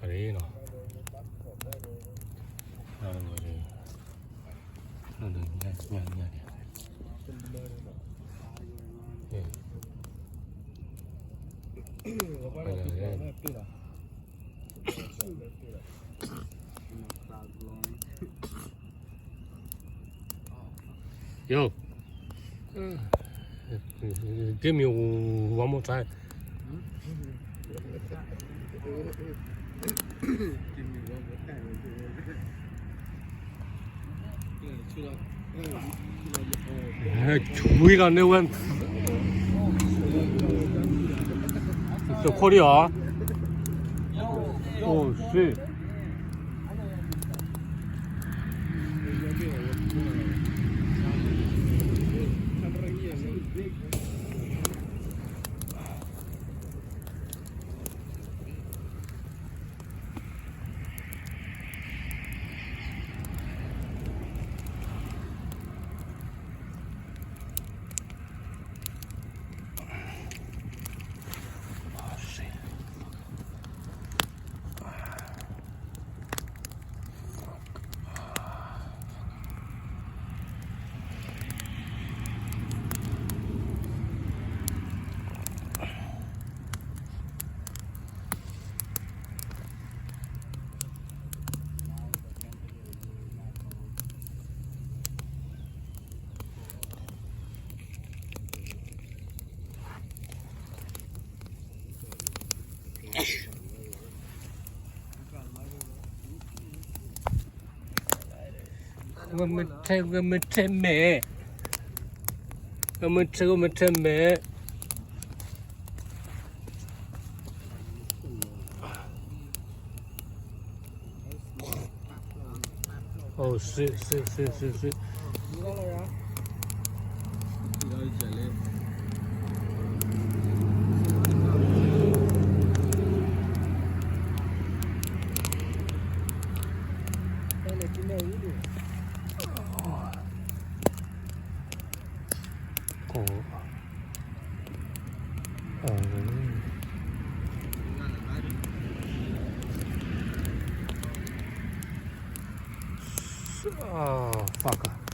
그래 너. 나는 거지. 나는 냐. 예. Yo. Give me one more time. 주의가 안 내고 저 코리아. 오, 씨. mình thêm mẹ mình thêm mẹ oh shit oh fuck